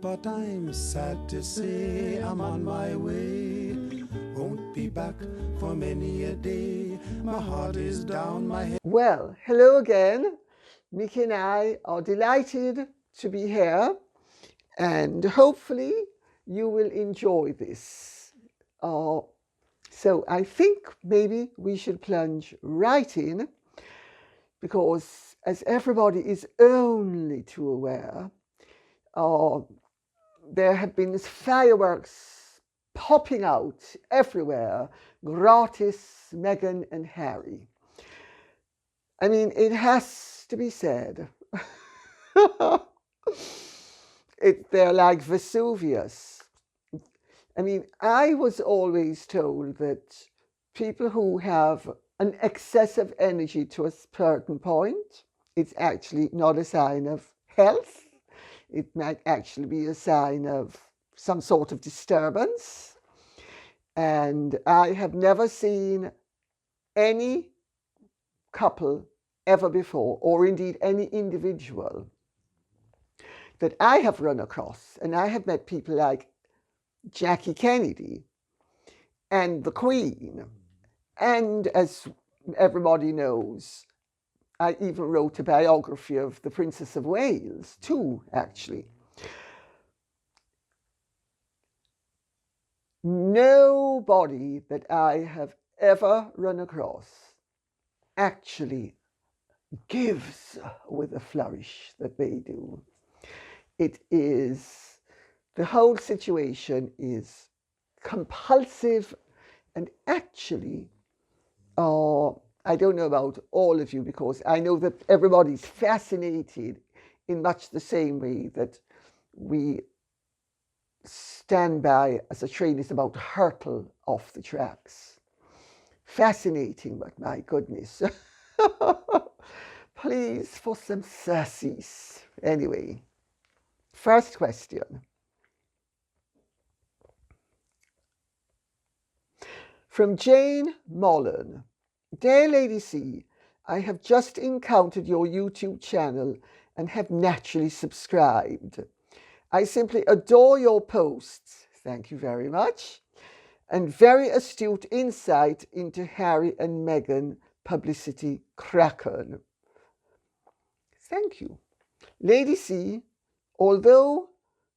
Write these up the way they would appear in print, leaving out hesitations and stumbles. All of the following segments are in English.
but I'm sad to say I'm on my way. Won't be back for many a day. My heart is down, my head. Well, hello again. Mickey and I are delighted to be here, and hopefully you will enjoy this. So I think maybe we should plunge right in, because as everybody is only too aware, there have been fireworks popping out everywhere, gratis Meghan and Harry. I mean, it has to be said, they're like Vesuvius. I mean, I was always told that people who have an excessive energy to a certain point, it's actually not a sign of health. It might actually be a sign of some sort of disturbance. And I have never seen any couple ever before, or indeed any individual that I have run across. And I have met people like Jackie Kennedy and the Queen. And as everybody knows, I even wrote a biography of the Princess of Wales, too, actually. Nobody that I have ever run across actually gives with a flourish that they do. It is, the whole situation is compulsive, and actually, I don't know about all of you, because I know that everybody's fascinated in much the same way that we stand by as a train is about to hurtle off the tracks. Fascinating, but my goodness. Please, for some sassies. Anyway, first question. From Jane Mullen. Dear Lady C, I have just encountered your YouTube channel and have naturally subscribed. I simply adore your posts. Thank you very much. And very astute insight into Harry and Meghan publicity kraken. Thank you. Lady C, although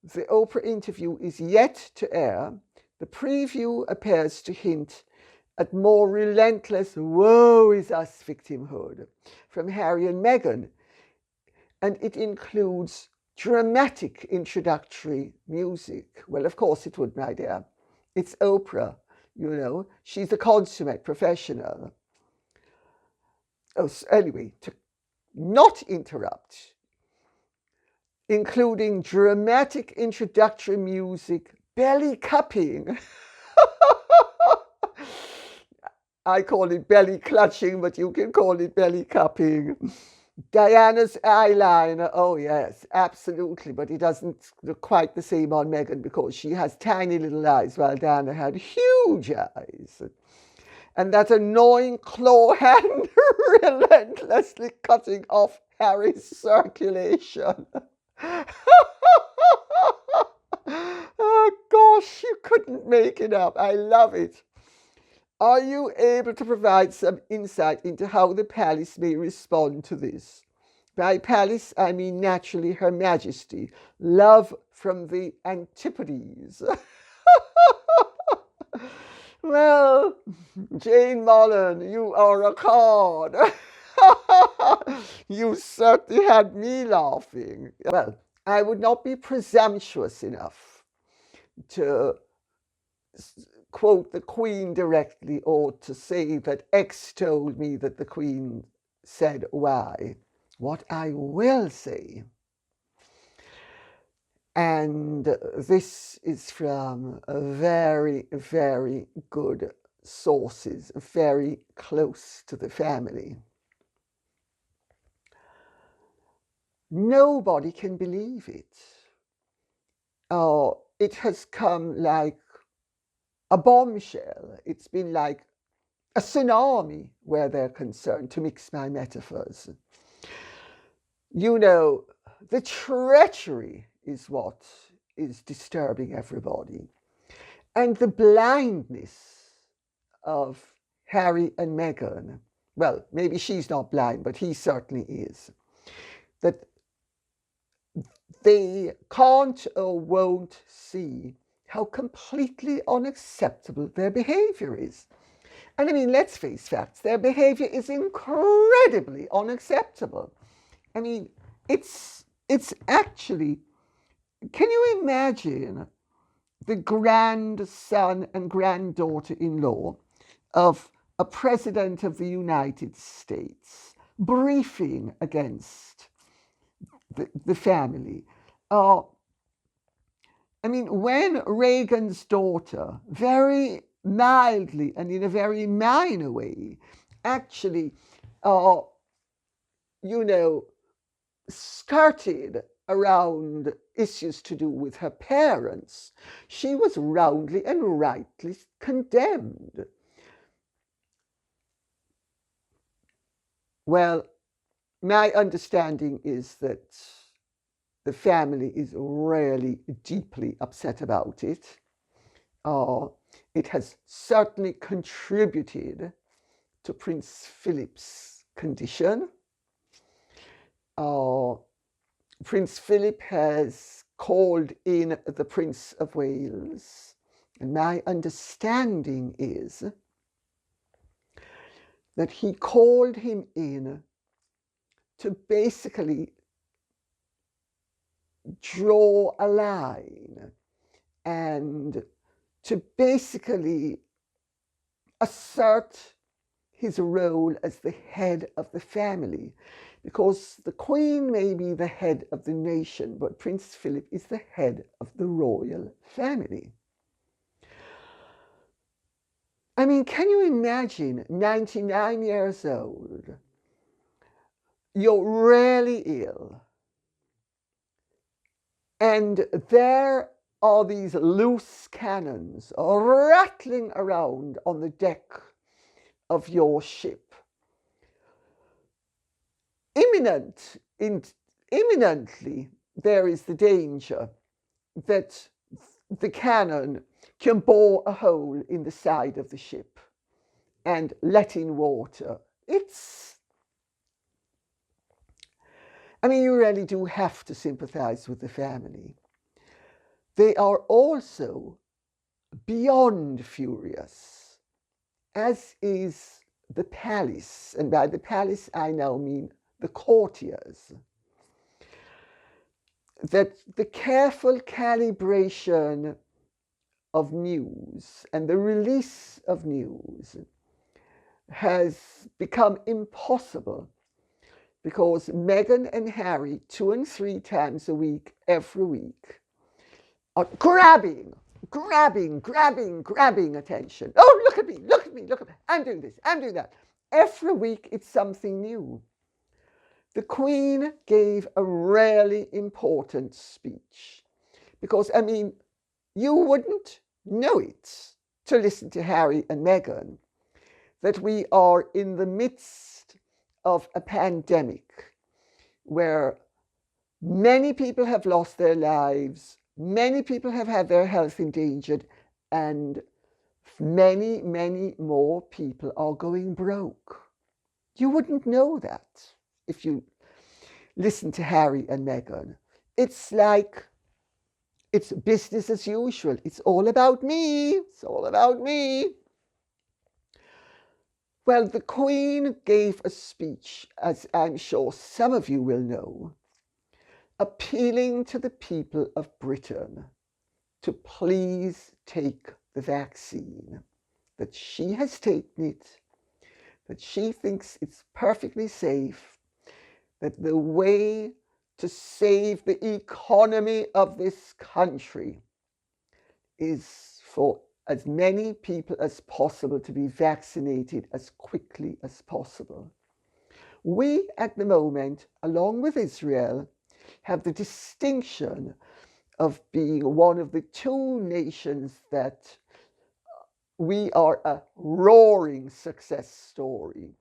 the Oprah interview is yet to air, the preview appears to hint at more relentless woe is us victimhood from Harry and Meghan, and it includes dramatic introductory music. Well, of course it would, my dear. It's Oprah, you know. She's a consummate professional. Oh, so anyway, to not interrupt, including dramatic introductory music, belly cupping. I call it belly clutching, but you can call it belly cupping. Diana's eyeliner, oh yes, absolutely, but it doesn't look quite the same on Meghan because she has tiny little eyes while Diana had huge eyes. And that annoying claw hand relentlessly cutting off Harry's circulation. Oh gosh, you couldn't make it up. I love it. Are you able to provide some insight into how the palace may respond to this? By palace, I mean naturally Her Majesty. Love from the Antipodes. Well, Jane Mullen, you are a card. You certainly had me laughing. Well, I would not be presumptuous enough to quote the Queen directly, or to say that X told me that the Queen said Y. What I will say, and this is from very, very good sources, very close to the family. Nobody can believe it. Oh, it has come like a bombshell. It's been like a tsunami where they're concerned, to mix my metaphors. You know, the treachery is what is disturbing everybody. And the blindness of Harry and Meghan, well, maybe she's not blind, but he certainly is, that they can't or won't see how completely unacceptable their behavior is. And I mean, let's face facts, their behavior is incredibly unacceptable. I mean, it's actually, can you imagine the grandson and granddaughter-in-law of a president of the United States briefing against the family? I mean, when Reagan's daughter, very mildly and in a very minor way, actually, skirted around issues to do with her parents, she was roundly and rightly condemned. Well, my understanding is that the family is really deeply upset about it. It has certainly contributed to Prince Philip's condition. Prince Philip has called in the Prince of Wales, and my understanding is that he called him in to basically draw a line and to basically assert his role as the head of the family, because the Queen may be the head of the nation, but Prince Philip is the head of the royal family. I mean, can you imagine, 99 years old, you're really ill, and there are these loose cannons rattling around on the deck of your ship. Imminently, there is the danger that the cannon can bore a hole in the side of the ship and let in water. I mean, you really do have to sympathize with the family. They are also beyond furious, as is the palace. And by the palace, I now mean the courtiers. That the careful calibration of news and the release of news has become impossible, because Meghan and Harry, 2 and 3 times a week, every week, are grabbing attention. Oh, look at me, I'm doing this, I'm doing that. Every week it's something new. The Queen gave a really important speech, because, I mean, you wouldn't know it to listen to Harry and Meghan, that we are in the midst of a pandemic where many people have lost their lives, many people have had their health endangered, and many, many more people are going broke. You wouldn't know that if you listen to Harry and Meghan. It's like, it's business as usual. It's all about me. It's all about me. Well, the Queen gave a speech, as I'm sure some of you will know, appealing to the people of Britain to please take the vaccine, that she has taken it, that she thinks it's perfectly safe, that the way to save the economy of this country is for as many people as possible to be vaccinated as quickly as possible. We, at the moment, along with Israel, have the distinction of being one of the 2 nations that we are a roaring success story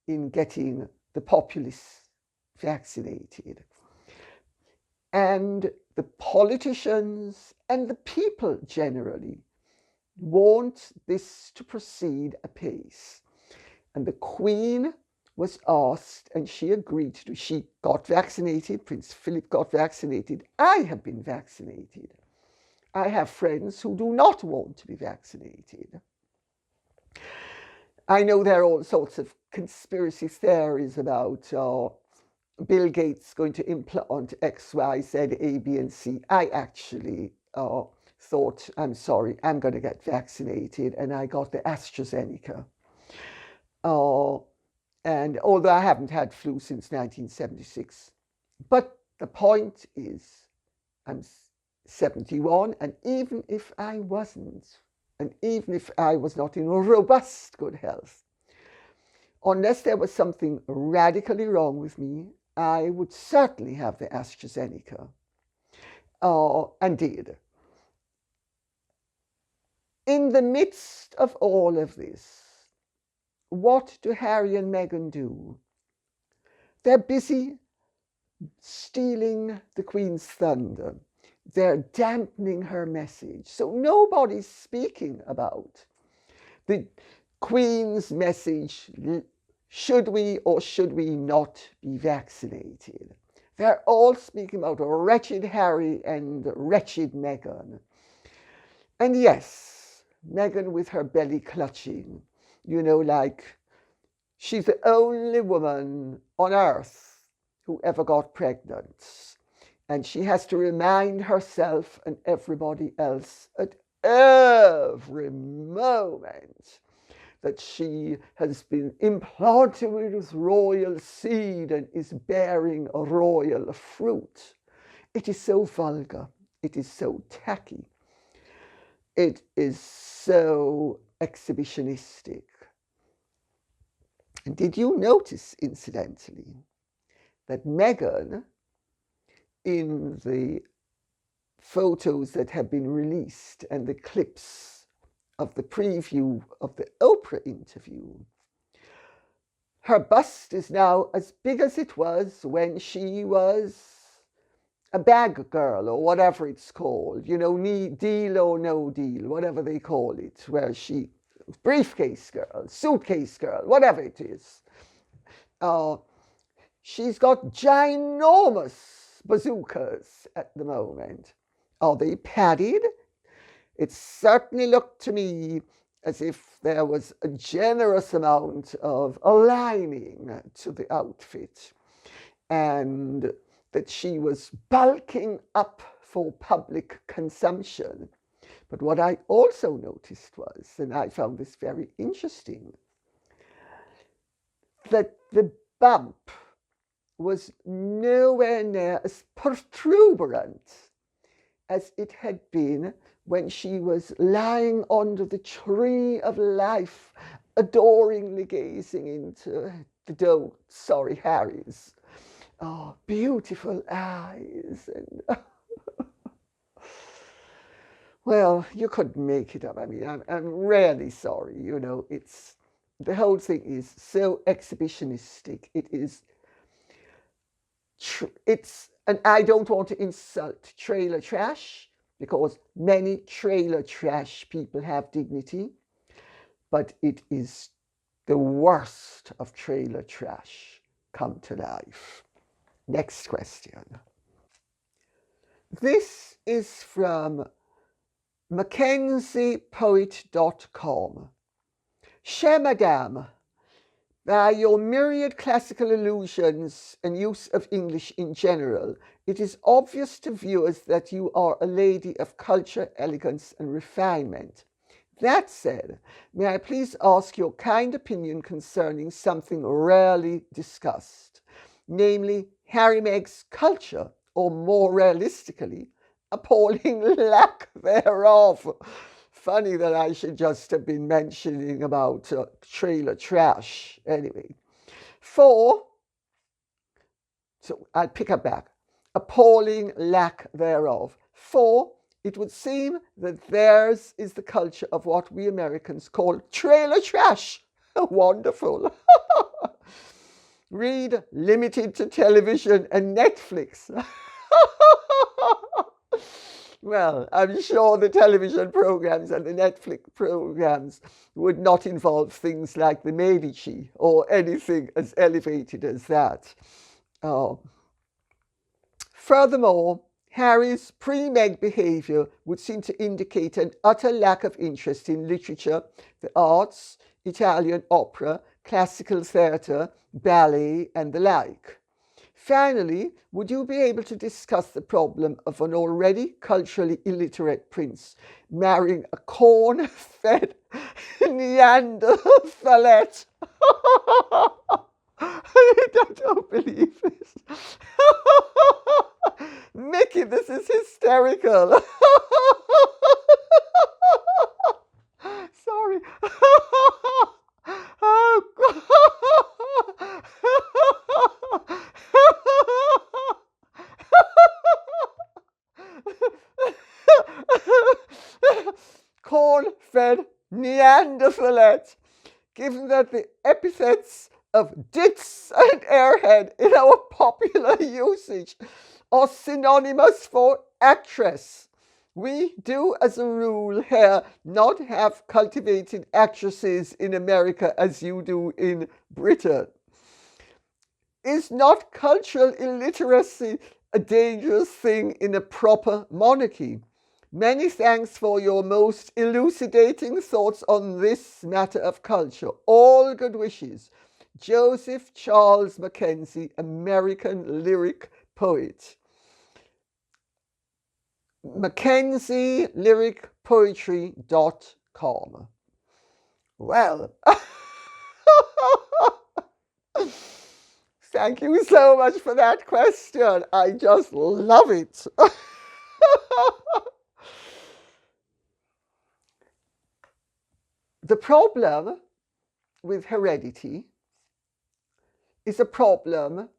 in getting the populace vaccinated. And the politicians and the people generally want this to proceed apace. And the Queen was asked, and she agreed to. She got vaccinated. Prince Philip got vaccinated. I have been vaccinated. I have friends who do not want to be vaccinated. I know there are all sorts of conspiracy theories about Bill Gates going to implant X, Y, Z, A, B, and C. I actually thought, I'm sorry, I'm going to get vaccinated, and I got the AstraZeneca. And although I haven't had flu since 1976, but the point is, I'm 71, and even if I wasn't, and even if I was not in robust good health, unless there was something radically wrong with me, I would certainly have the AstraZeneca, and did. In the midst of all of this, what do Harry and Meghan do? They're busy stealing the Queen's thunder. They're dampening her message. So nobody's speaking about the Queen's message. Should we or should we not be vaccinated? They're all speaking about wretched Harry and wretched Meghan. And yes, Meghan with her belly clutching, like she's the only woman on earth who ever got pregnant. And she has to remind herself and everybody else at every moment that she has been implanted with royal seed and is bearing a royal fruit. It is so vulgar. It is so tacky. It is so exhibitionistic. And did you notice, incidentally, that Meghan, in the photos that have been released and the clips of the preview of the Oprah interview, her bust is now as big as it was when she was a bag girl, or whatever it's called, deal or no deal, whatever they call it, where she, briefcase girl, suitcase girl, whatever it is. She's got ginormous bazookas at the moment. Are they padded? It certainly looked to me as if there was a generous amount of lining to the outfit, and that she was bulking up for public consumption. But what I also noticed was, and I found this very interesting, that the bump was nowhere near as protuberant as it had been when she was lying under the tree of life, adoringly gazing into Harry's beautiful eyes. And well, you couldn't make it up. I mean, I'm really sorry. It's the whole thing is so exhibitionistic. And I don't want to insult trailer trash, because many trailer trash people have dignity, but it is the worst of trailer trash come to life. Next question. This is from MackenziePoet.com. Cher Madame, by your myriad classical allusions and use of English in general, it is obvious to viewers that you are a lady of culture, elegance, and refinement. That said, may I please ask your kind opinion concerning something rarely discussed, namely Harry Meg's culture, or more realistically, appalling lack thereof. Funny that I should just have been mentioning about trailer trash. Anyway, so I'll pick up back. Appalling lack thereof. It would seem that theirs is the culture of what we Americans call trailer trash. Wonderful. Read limited to television and Netflix. Well, I'm sure the television programs and the Netflix programs would not involve things like the Medici or anything as elevated as that. Oh. Furthermore, Harry's pre-Meg behaviour would seem to indicate an utter lack of interest in literature, the arts, Italian opera, classical theatre, ballet, and the like. Finally, would you be able to discuss the problem of an already culturally illiterate prince marrying a corn-fed Neanderthalette? I don't believe this. Mickey, this is hysterical. Sorry. Oh, corn-fed Neanderthalette. Given that the epithets of ditz and airhead in our popular usage are synonymous for actress, we do, as a rule here, not have cultivated actresses in America as you do in Britain. Is not cultural illiteracy a dangerous thing in a proper monarchy? Many thanks for your most elucidating thoughts on this matter of culture. All good wishes. Joseph Charles Mackenzie, American lyric poet. MackenzieLyricPoetry.com. Well, thank you so much for that question. I just love it. The problem with heredity is a problem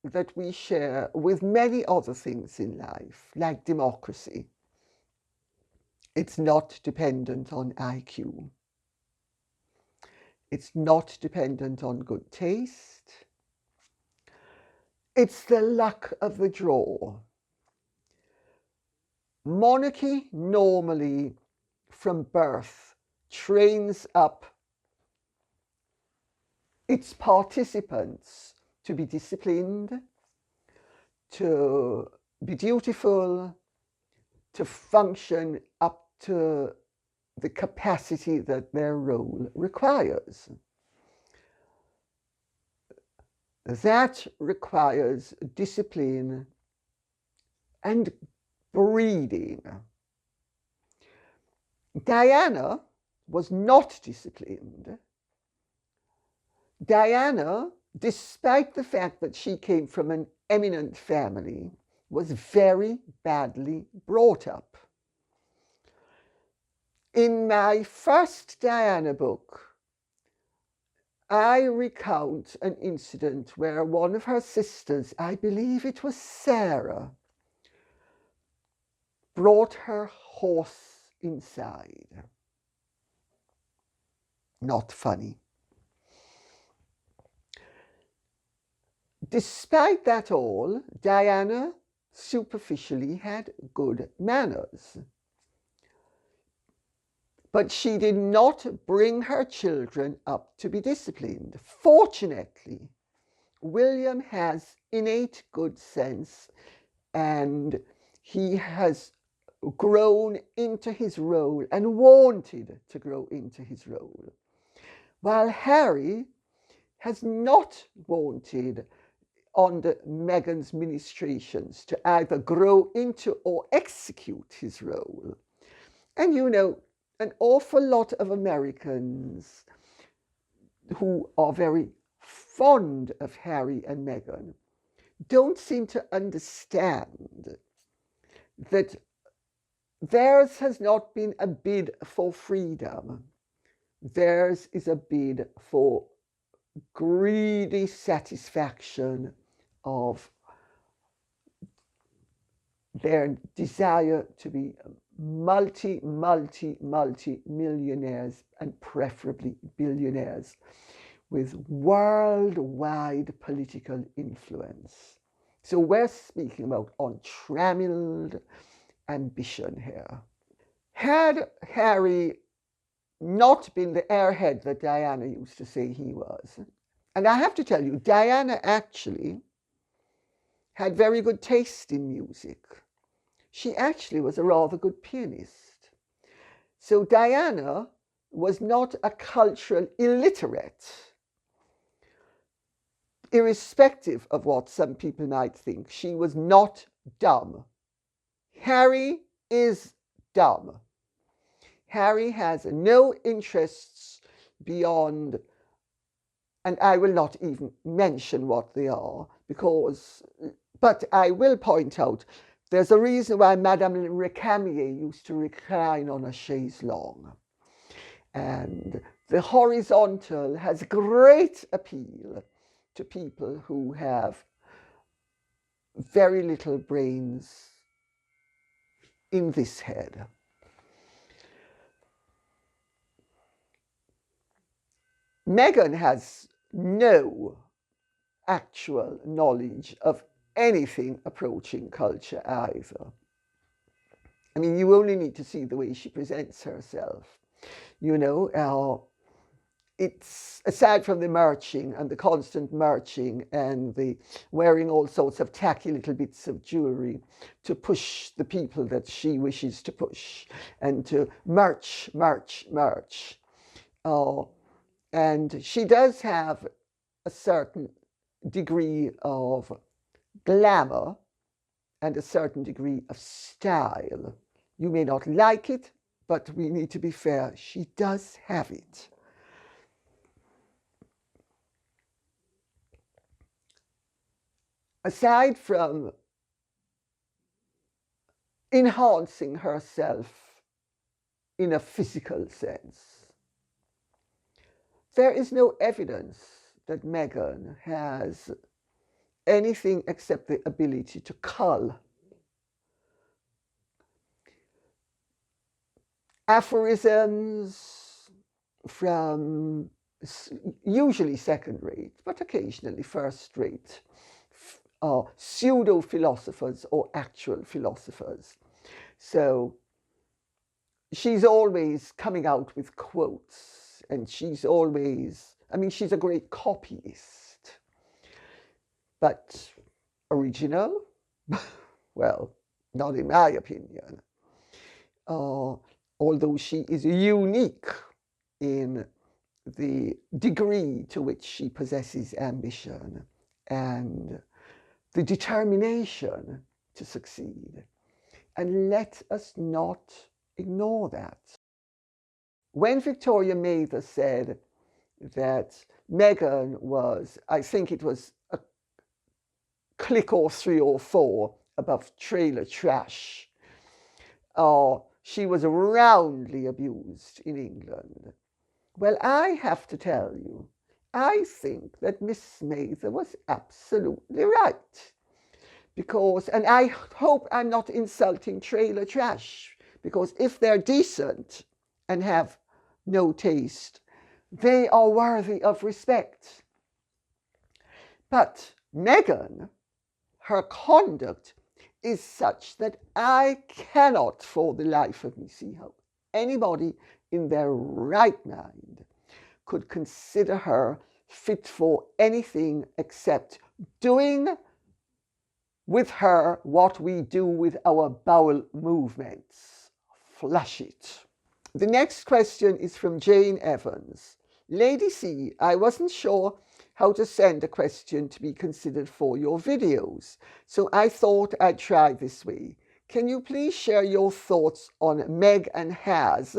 that we share with many other things in life, like democracy. It's not dependent on IQ. It's not dependent on good taste. It's the luck of the draw. Monarchy normally, from birth, trains up its participants to be disciplined, to be dutiful, to function up to the capacity that their role requires. That requires discipline and breeding. Diana was not disciplined. Diana, despite the fact that she came from an eminent family, was very badly brought up. In my first Diana book, I recount an incident where one of her sisters, I believe it was Sarah, brought her horse inside. Not funny. Despite that all, Diana superficially had good manners. But she did not bring her children up to be disciplined. Fortunately, William has innate good sense and he has grown into his role and wanted to grow into his role, while Harry has not wanted under Meghan's ministrations to either grow into or execute his role. And you know, an awful lot of Americans who are very fond of Harry and Meghan don't seem to understand that theirs has not been a bid for freedom. Theirs is a bid for greedy satisfaction of their desire to be multi-millionaires and preferably billionaires with worldwide political influence. So we're speaking about untrammeled ambition here. Had Harry not been the airhead that Diana used to say he was, and I have to tell you, Diana actually had very good taste in music. She actually was a rather good pianist. So Diana was not a cultural illiterate. Irrespective of what some people might think, she was not dumb. Harry is dumb. Harry has no interests beyond, and I will not even mention what they are, but I will point out there's a reason why Madame Récamier used to recline on a chaise longue. And the horizontal has great appeal to people who have very little brains in this head. Meghan has no actual knowledge of anything approaching culture either. I mean, you only need to see the way she presents herself. You know, it's aside from the marching and the constant marching and the wearing all sorts of tacky little bits of jewelry to push the people that she wishes to push and to march. And she does have a certain degree of glamour and a certain degree of style. You may not like it, but we need to be fair, she does have it. Aside from enhancing herself in a physical sense, there is no evidence that Meghan has anything except the ability to cull. Aphorisms from usually second rate, but occasionally first rate, pseudo-philosophers or actual philosophers. So she's always coming out with quotes, and she's always, I mean, she's a great copyist. But original? Well, not in my opinion. Although she is unique in the degree to which she possesses ambition and the determination to succeed. And let us not ignore that. When Victoria Mather said that Meghan was, I think it was a click or 3 or 4 above trailer trash, she was roundly abused in England. Well, I have to tell you, I think that Miss Mather was absolutely right. Because, and I hope I'm not insulting trailer trash, because if they're decent and have no taste, they are worthy of respect. But Meghan, her conduct is such that I cannot for the life of me see how anybody in their right mind could consider her fit for anything except doing with her what we do with our bowel movements. Flush it. The next question is from Jane Evans. Lady C, I wasn't sure how to send a question to be considered for your videos, so I thought I'd try this way. Can you please share your thoughts on Meg and Haz,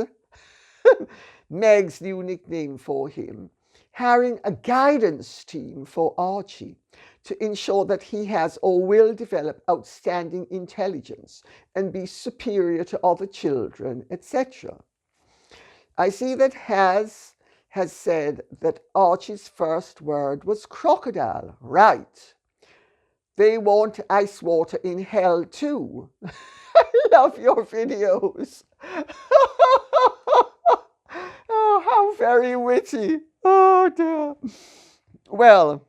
Meg's new nickname for him, hiring a guidance team for Archie to ensure that he has or will develop outstanding intelligence and be superior to other children, etc. I see that Haz has said that Archie's first word was crocodile. Right. They want ice water in hell too. I love your videos. Oh, how very witty. Oh, dear. Well,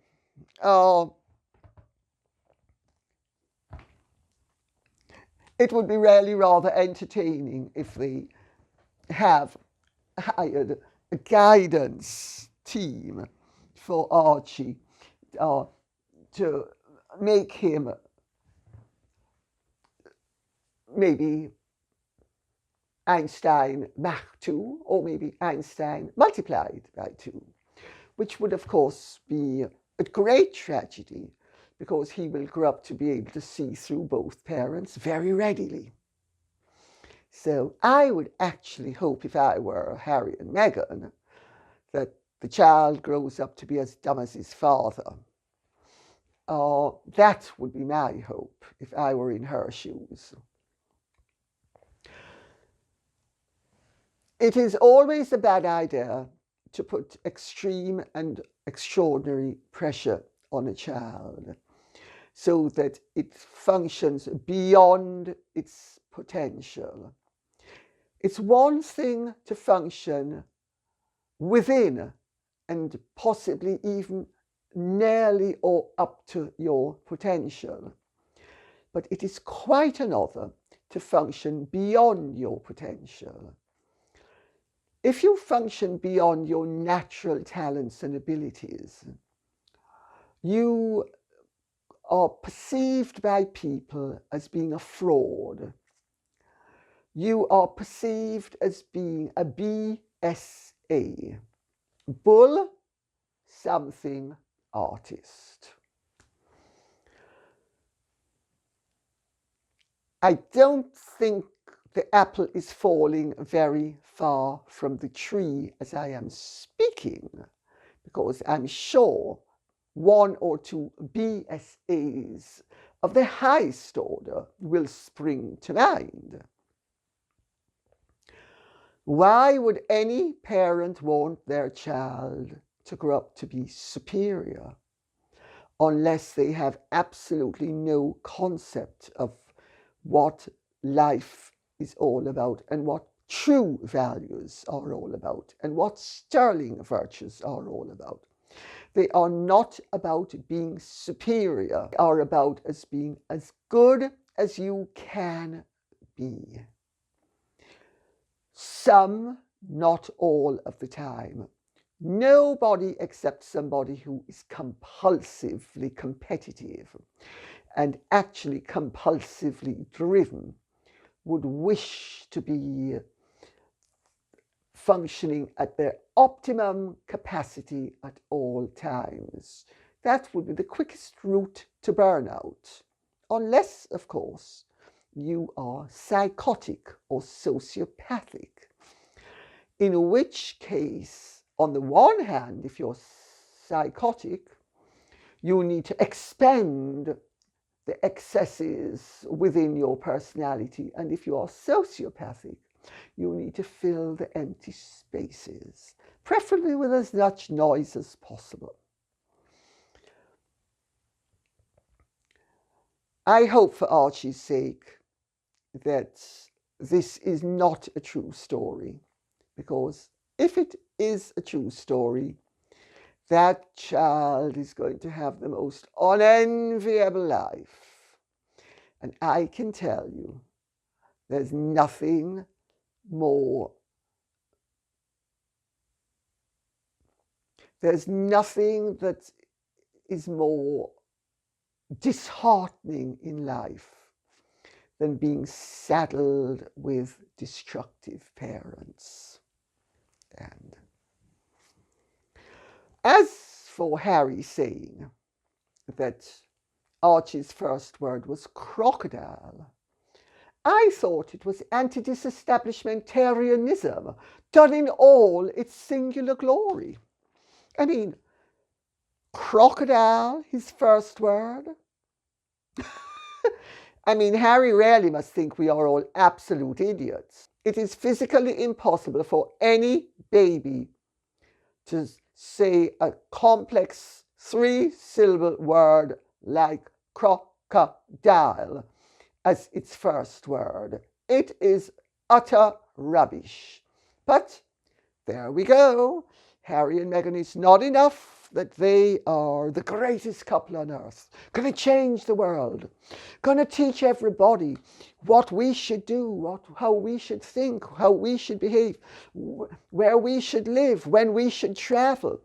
It would be really rather entertaining if they have hired a guidance team for Archie to make him maybe Einstein Mach 2, or maybe Einstein multiplied by 2, which would, of course, be a great tragedy because he will grow up to be able to see through both parents very readily. So I would actually hope, if I were Harry and Meghan, that the child grows up to be as dumb as his father. That would be my hope if I were in her shoes. It is always a bad idea to put extreme and extraordinary pressure on a child so that it functions beyond its potential. It's one thing to function within and possibly even nearly or up to your potential, but it is quite another to function beyond your potential. If you function beyond your natural talents and abilities, you are perceived by people as being a fraud. You are perceived as being a BSA, bull something artist. I don't think the apple is falling very far from the tree as I am speaking, because I'm sure one or two BSAs of the highest order will spring to mind. Why would any parent want their child to grow up to be superior unless they have absolutely no concept of what life is all about and what true values are all about and what sterling virtues are all about? They are not about being superior. They are about as being as good as you can be. Some, not all of the time. Nobody except somebody who is compulsively competitive and actually compulsively driven would wish to be functioning at their optimum capacity at all times. That would be the quickest route to burnout, unless, of course, you are psychotic or sociopathic, in which case, on the one hand, if you're psychotic, you need to expend the excesses within your personality, and if you are sociopathic, you need to fill the empty spaces, preferably with as much noise as possible. I hope for Archie's sake that this is not a true story, because if it is a true story, that child is going to have the most unenviable life. And I can tell you, there's nothing more, there's nothing that is more disheartening in life than being saddled with destructive parents. And as for Harry saying that Archie's first word was crocodile, I thought it was anti-disestablishmentarianism done in all its singular glory. I mean, crocodile, his first word? I mean, Harry really must think we are all absolute idiots. It is physically impossible for any baby to say a complex 3-syllable word like crocodile as its first word. It is utter rubbish. But there we go. Harry and Meghan is not enough that they are the greatest couple on earth, going to change the world, going to teach everybody what we should do, how we should think, how we should behave, where we should live, when we should travel.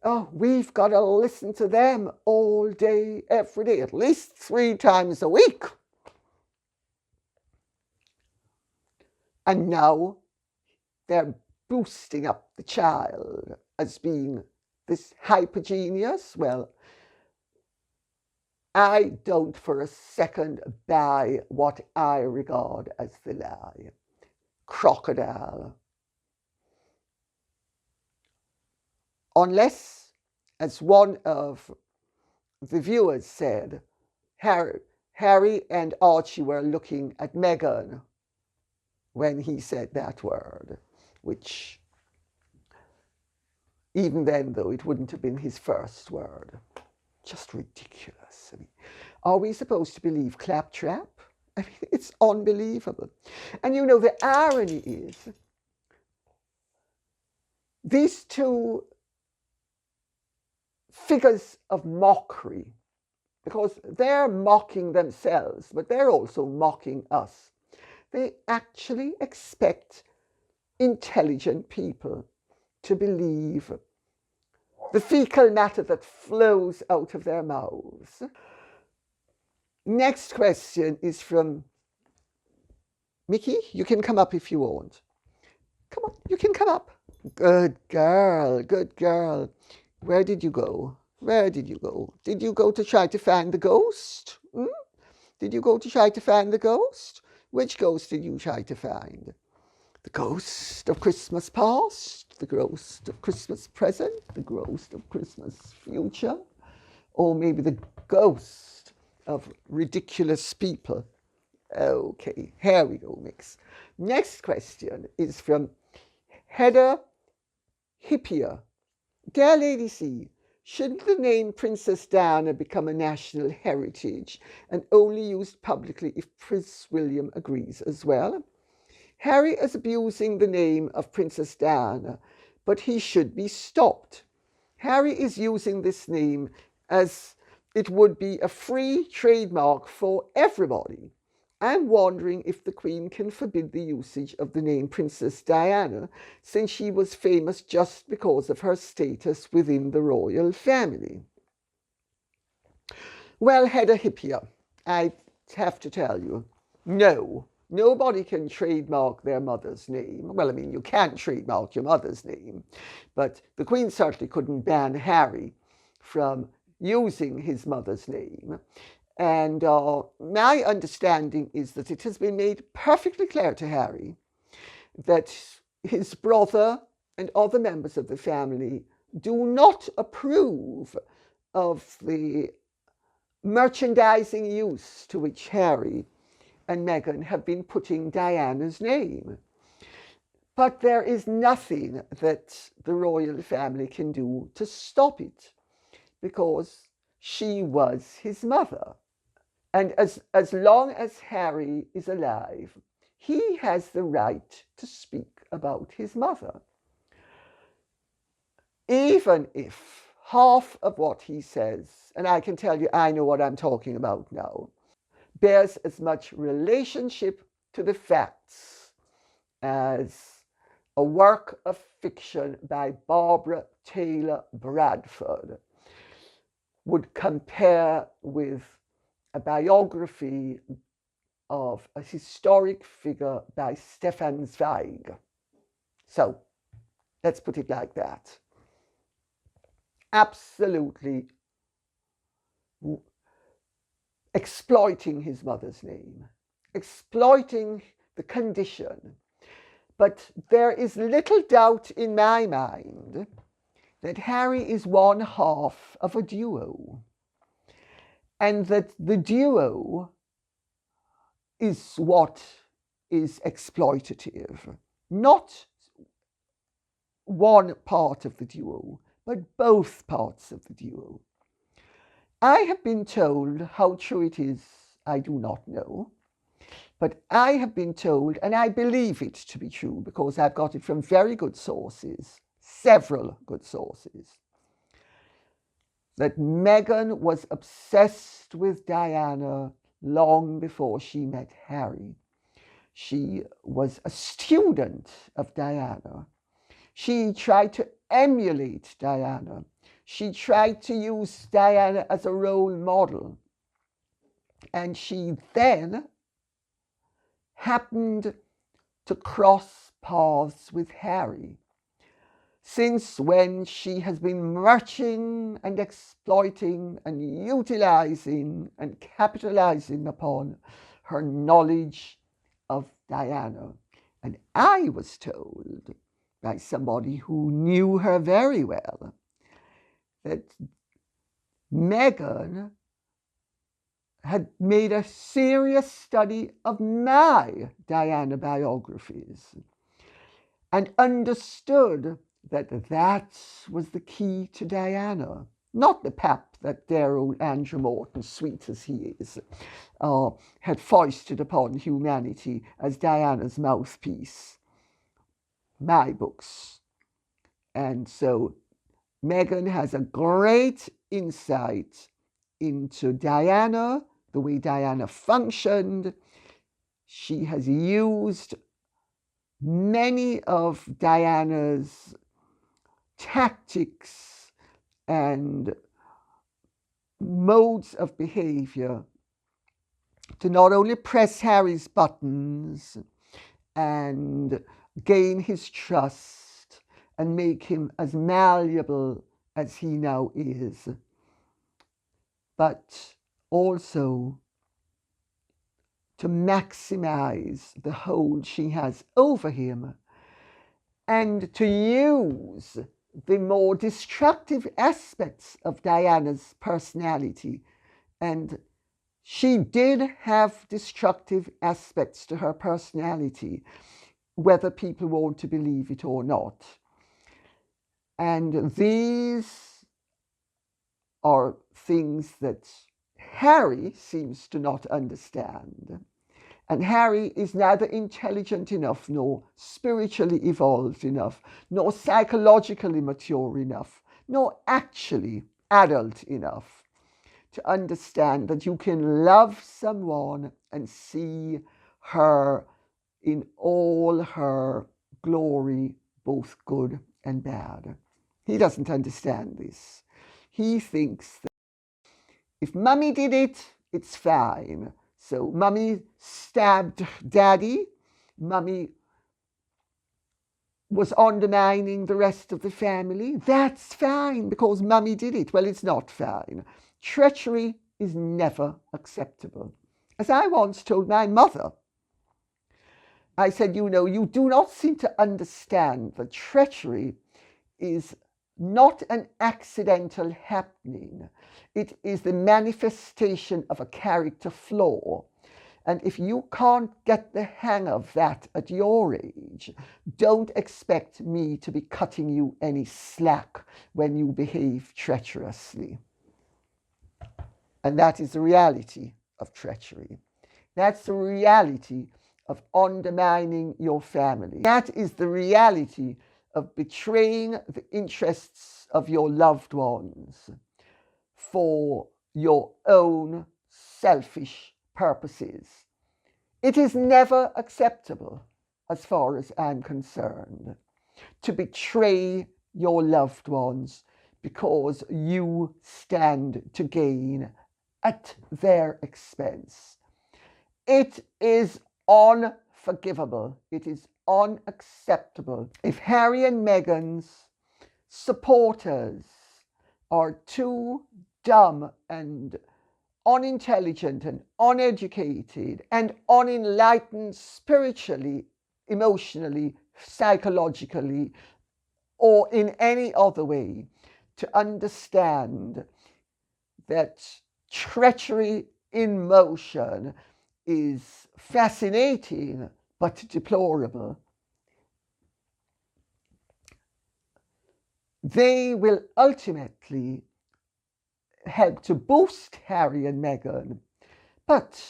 Oh, we've got to listen to them all day, every day, at least 3 times a week. And now they're boosting up the child as being this hypergenius. Well, I don't for a second buy what I regard as the lie. Crocodile. Unless, as one of the viewers said, Harry and Archie were looking at Meghan when he said that word, which even then, though, it wouldn't have been his first word. Just ridiculous. I mean, are we supposed to believe claptrap? I mean, it's unbelievable. And you know, the irony is, these two figures of mockery, because they're mocking themselves, but they're also mocking us. They actually expect intelligent people to believe the fecal matter that flows out of their mouths. Next question is from Mickey. You can come up if you want. Come on, you can come up. Good girl, good girl. Where did you go? Where did you go? Did you go to try to find the ghost? Did you go to try to find the ghost? Which ghost did you try to find? The ghost of Christmas past? The ghost of Christmas present? The ghost of Christmas future? Or maybe the ghost of ridiculous people? Okay, here we go, Mix. Next question is from Heather Hippier. Dear Lady C, shouldn't the name Princess Diana become a national heritage and only used publicly if Prince William agrees as well? Harry is abusing the name of Princess Diana, but he should be stopped. Harry is using this name as it would be a free trademark for everybody. I'm wondering if the Queen can forbid the usage of the name Princess Diana, since she was famous just because of her status within the royal family. Well, Hedda Hippier, I have to tell you, no, nobody can trademark their mother's name. Well, I mean, you can trademark your mother's name, but the Queen certainly couldn't ban Harry from using his mother's name. And my understanding is that it has been made perfectly clear to Harry that his brother and other members of the family do not approve of the merchandising use to which Harry and Meghan have been putting Diana's name. But there is nothing that the royal family can do to stop it, because she was his mother. And as long as Harry is alive, he has the right to speak about his mother. Even if half of what he says, and I can tell you I know what I'm talking about now, bears as much relationship to the facts as a work of fiction by Barbara Taylor Bradford would compare with a biography of a historic figure by Stefan Zweig. So let's put it like that. Absolutely exploiting his mother's name, exploiting the condition. But there is little doubt in my mind that Harry is one half of a duo, and that the duo is what is exploitative. Not one part of the duo, but both parts of the duo. I have been told, how true it is, I do not know, but I have been told, and I believe it to be true because I've got it from very good sources, several good sources, that Meghan was obsessed with Diana long before she met Harry. She was a student of Diana. She tried to emulate Diana. She tried to use Diana as a role model. And she then happened to cross paths with Harry, since when she has been merching and exploiting and utilizing and capitalizing upon her knowledge of Diana. And I was told by somebody who knew her very well that Meghan had made a serious study of my Diana biographies and understood that that was the key to Diana, not the pap that dear old Andrew Morton, sweet as he is, had foisted upon humanity as Diana's mouthpiece. My books. And so Meghan has a great insight into Diana, the way Diana functioned. She has used many of Diana's tactics and modes of behavior to not only press Harry's buttons and gain his trust and make him as malleable as he now is, but also to maximize the hold she has over him and to use the more destructive aspects of Diana's personality. And she did have destructive aspects to her personality, whether people want to believe it or not. And these are things that Harry seems to not understand. And Harry is neither intelligent enough, nor spiritually evolved enough, nor psychologically mature enough, nor actually adult enough to understand that you can love someone and see her in all her glory, both good and bad. He doesn't understand this. He thinks that if Mummy did it, it's fine. So Mummy stabbed Daddy. Mummy was undermining the rest of the family. That's fine because Mummy did it. Well, it's not fine. Treachery is never acceptable. As I once told my mother, I said, you know, you do not seem to understand that treachery is not an accidental happening. It is the manifestation of a character flaw. And if you can't get the hang of that at your age, don't expect me to be cutting you any slack when you behave treacherously. And that is the reality of treachery. That's the reality of undermining your family. That is the reality of betraying the interests of your loved ones for your own selfish purposes. It is never acceptable, as far as I'm concerned, to betray your loved ones because you stand to gain at their expense. It is unforgivable. It is unacceptable. If Harry and Meghan's supporters are too dumb and unintelligent and uneducated and unenlightened spiritually, emotionally, psychologically, or in any other way to understand that treachery in motion is fascinating but deplorable, they will ultimately help to boost Harry and Meghan. But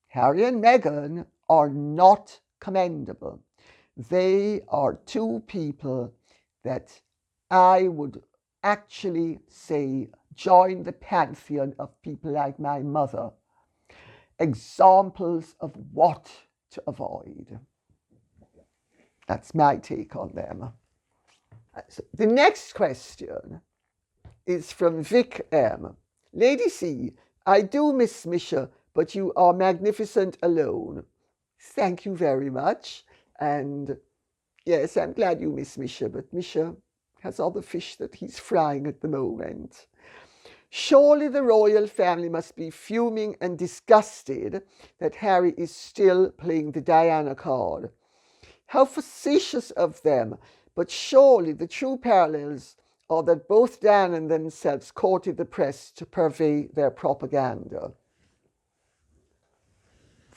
Harry and Meghan are not commendable. They are two people that I would actually say, join the pantheon of people like my mother. Examples of what to avoid. That's my take on them. So the next question is from Vic M. Lady C, I do miss Misha, but you are magnificent alone. Thank you very much. And yes, I'm glad you miss Misha, but Misha has other fish that he's frying at the moment. Surely the royal family must be fuming and disgusted that Harry is still playing the Diana card. How facetious of them, but surely the true parallels are that both Diana and themselves courted the press to purvey their propaganda.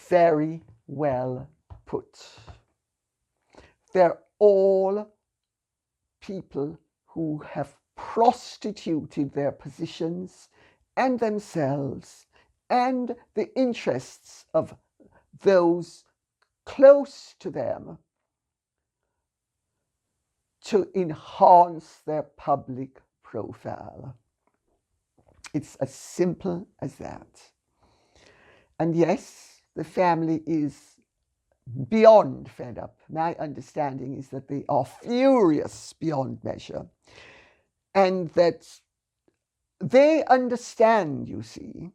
Very well put. They're all people who have prostituted their positions and themselves and the interests of those close to them to enhance their public profile. It's as simple as that. And yes, the family is beyond fed up. My understanding is that they are furious beyond measure, and that they understand, you see,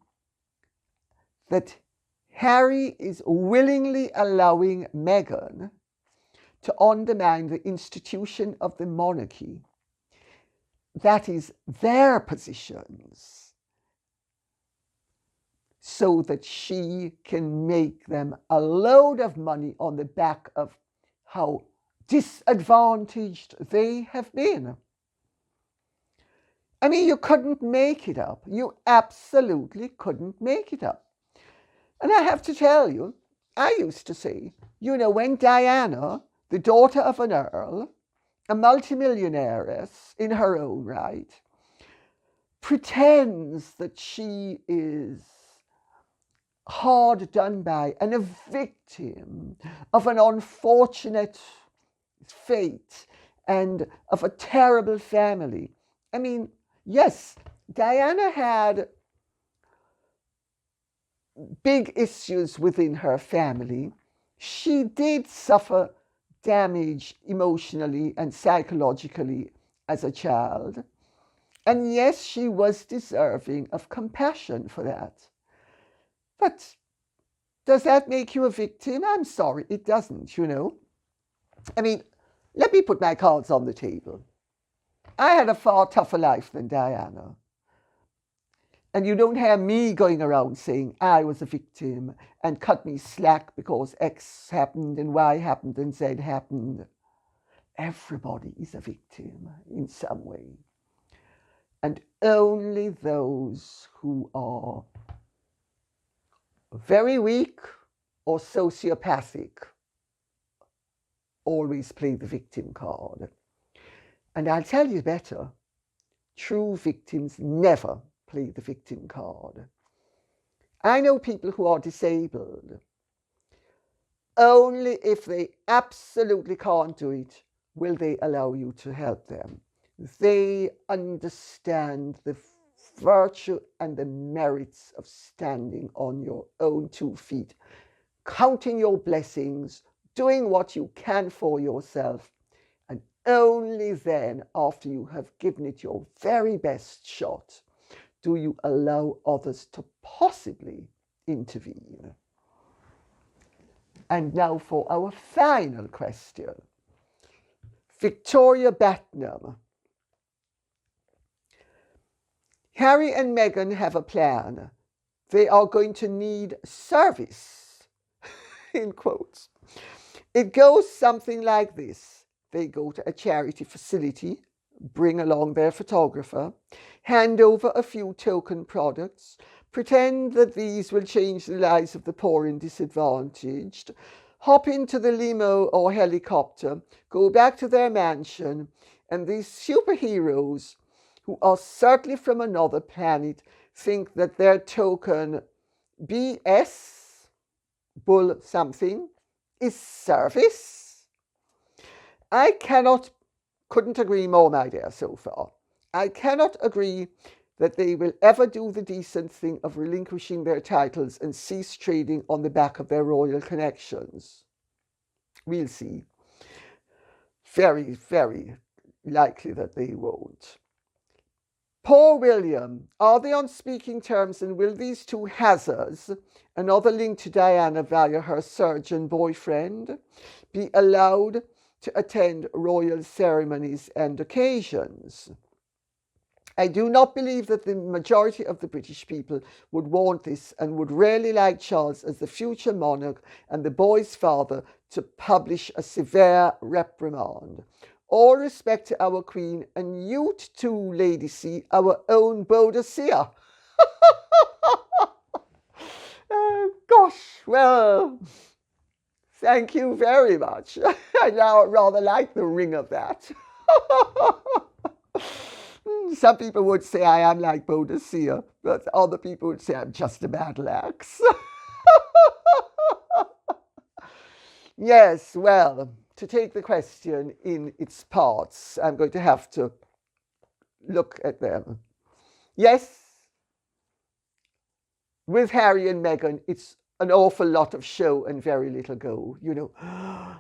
that Harry is willingly allowing Meghan to undermine the institution of the monarchy. That is their positions, so that she can make them a load of money on the back of how disadvantaged they have been. I mean, you couldn't make it up. You absolutely couldn't make it up. And I have to tell you, I used to say, when Diana, the daughter of an earl, a multimillionairess in her own right, pretends that she is hard done by and a victim of an unfortunate fate and of a terrible family. I mean, yes, Diana had big issues within her family. She did suffer damage emotionally and psychologically as a child. And yes, she was deserving of compassion for that. But does that make you a victim? I'm sorry, it doesn't, I mean, let me put my cards on the table. I had a far tougher life than Diana. And you don't hear me going around saying I was a victim and cut me slack because X happened and Y happened and Z happened. Everybody is a victim in some way. And only those who are very weak or sociopathic always play the victim card. And I'll tell you better, true victims never play the victim card. I know people who are disabled. Only if they absolutely can't do it will they allow you to help them. They understand the virtue and the merits of standing on your own 2 feet, counting your blessings, doing what you can for yourself, and only then, after you have given it your very best shot, do you allow others to possibly intervene. And now for our final question. Victoria Batnam. Harry and Meghan have a plan. They are going to need service, in quotes. It goes something like this. They go to a charity facility, bring along their photographer, hand over a few token products, pretend that these will change the lives of the poor and disadvantaged, hop into the limo or helicopter, go back to their mansion, and these superheroes, who are certainly from another planet, think that their token BS, bull something, is service. I couldn't agree more, my dear, so far. I cannot agree that they will ever do the decent thing of relinquishing their titles and cease trading on the back of their royal connections. We'll see. Very, very likely that they won't. Poor William, are they on speaking terms, and will these two hazards, another link to Diana via her surgeon boyfriend, be allowed to attend royal ceremonies and occasions? I do not believe that the majority of the British people would want this and would really like Charles as the future monarch and the boy's father to publish a severe reprimand. All respect to our Queen, and you too, Lady C, our own Boadicea. Gosh, well, thank you very much. I now rather like the ring of that. Some people would say I am like Boadicea, but other people would say I'm just a battle axe. Yes, well, to take the question in its parts, I'm going to have to look at them. Yes, with Harry and Meghan, it's an awful lot of show and very little go. You know,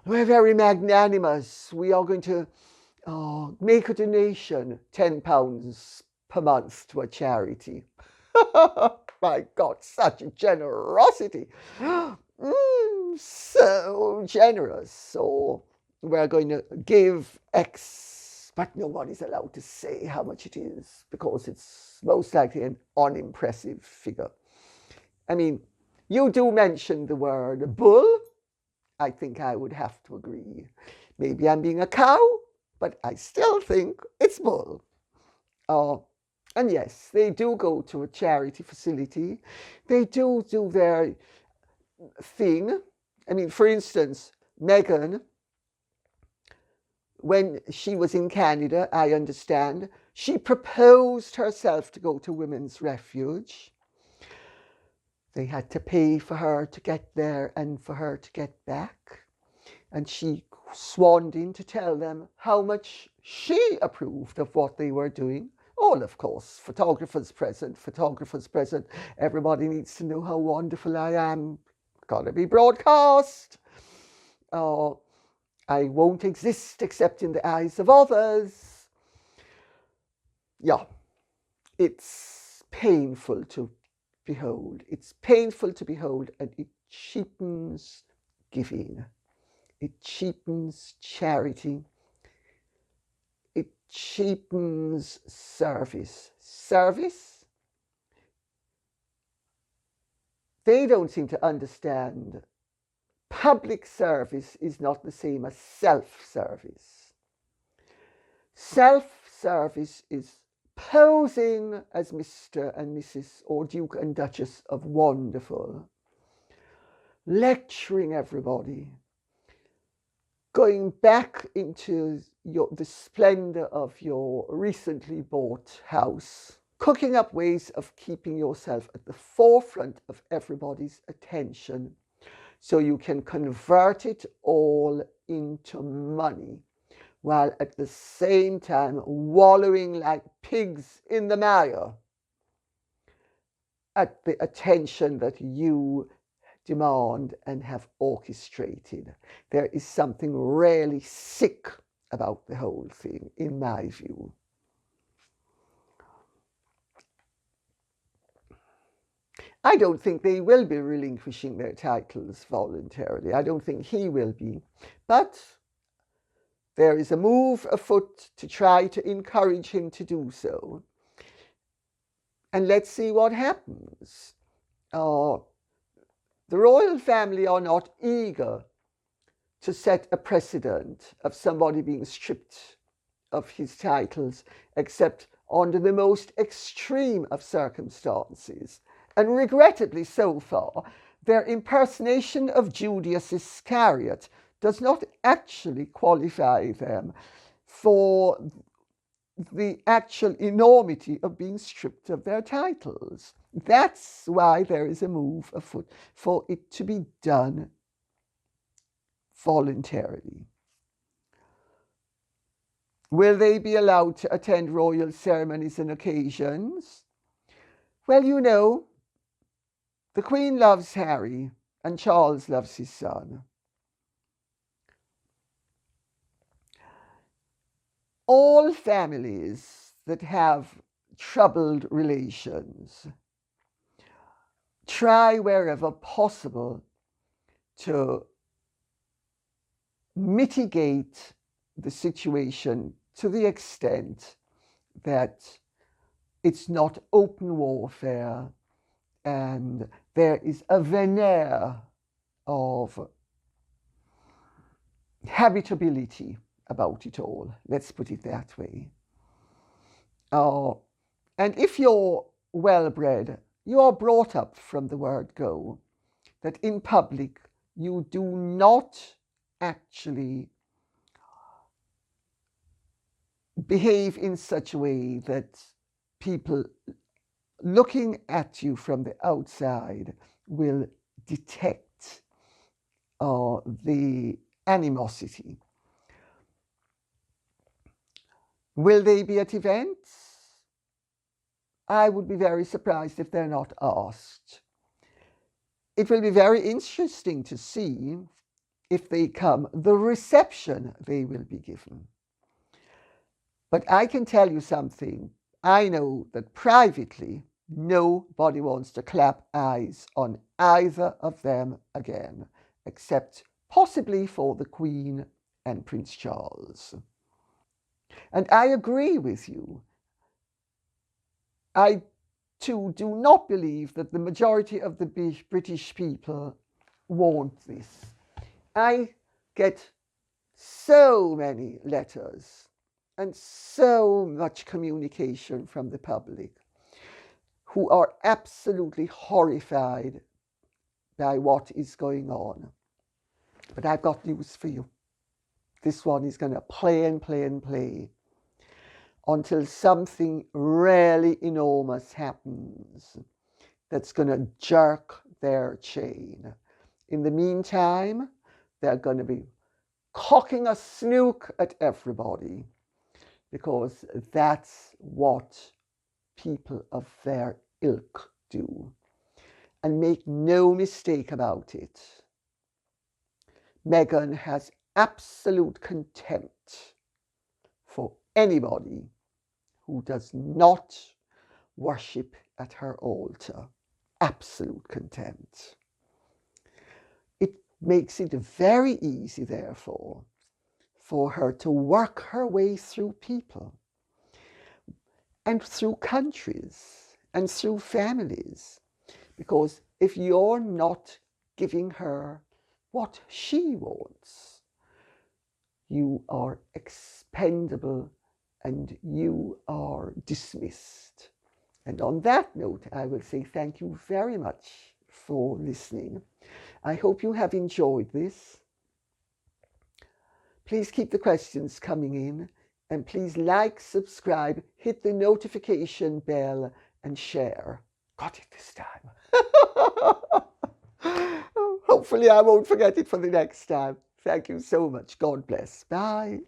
we're very magnanimous. We are going to make a donation, £10 per month to a charity. My God, such generosity. So generous. So we're going to give X, but nobody's allowed to say how much it is because it's most likely an unimpressive figure. I mean, you do mention the word bull. I think I would have to agree. Maybe I'm being a cow, but I still think it's bull. And yes, they do go to a charity facility. They do their thing. I mean, for instance, Meghan, when she was in Canada, I understand, she proposed herself to go to Women's Refuge. They had to pay for her to get there and for her to get back. And she swanned in to tell them how much she approved of what they were doing. All, of course, photographers present. Everybody needs to know how wonderful I am. Gotta be broadcast. I won't exist except in the eyes of others. Yeah, it's painful to behold. It's painful to behold, and it cheapens giving. It cheapens charity. It cheapens service. Service? They don't seem to understand. Public service is not the same as self-service. Self-service is posing as Mr. and Mrs. or Duke and Duchess of Wonderful, lecturing everybody, going back into the splendor of your recently bought house, cooking up ways of keeping yourself at the forefront of everybody's attention so you can convert it all into money, while at the same time wallowing like pigs in the mire at the attention that you demand and have orchestrated. There is something really sick about the whole thing, in my view. I don't think they will be relinquishing their titles voluntarily. I don't think he will be. But there is a move afoot to try to encourage him to do so. And let's see what happens. The royal family are not eager to set a precedent of somebody being stripped of his titles, except under the most extreme of circumstances. And regrettably so far, their impersonation of Judas Iscariot does not actually qualify them for the actual enormity of being stripped of their titles. That's why there is a move afoot for it to be done voluntarily. Will they be allowed to attend royal ceremonies and occasions? Well, you know, the Queen loves Harry and Charles loves his son. All families that have troubled relations try wherever possible to mitigate the situation to the extent that it's not open warfare and there is a veneer of habitability about it all. Let's put it that way. And if you're well bred, you are brought up from the word go that in public you do not actually behave in such a way that people looking at you from the outside will detect the animosity. Will they be at events? I would be very surprised if they're not asked. It will be very interesting to see if they come, the reception they will be given. But I can tell you something. I know that privately, nobody wants to clap eyes on either of them again, except possibly for the Queen and Prince Charles. And I agree with you. I too do not believe that the majority of the British people want this. I get so many letters and so much communication from the public who are absolutely horrified by what is going on. But I've got news for you. This one is going to play and play and play until something really enormous happens that's going to jerk their chain. In the meantime, they're going to be cocking a snook at everybody because that's what people of their ilk do. And make no mistake about it, Meghan has absolute contempt for anybody who does not worship at her altar. Absolute contempt. It makes it very easy, therefore, for her to work her way through people and through countries and through families. Because if you're not giving her what she wants, you are expendable and you are dismissed. And on that note, I will say thank you very much for listening. I hope you have enjoyed this. Please keep the questions coming in, and please like, subscribe, hit the notification bell, and share. Got it this time. Hopefully I won't forget it for the next time. Thank you so much. God bless. Bye.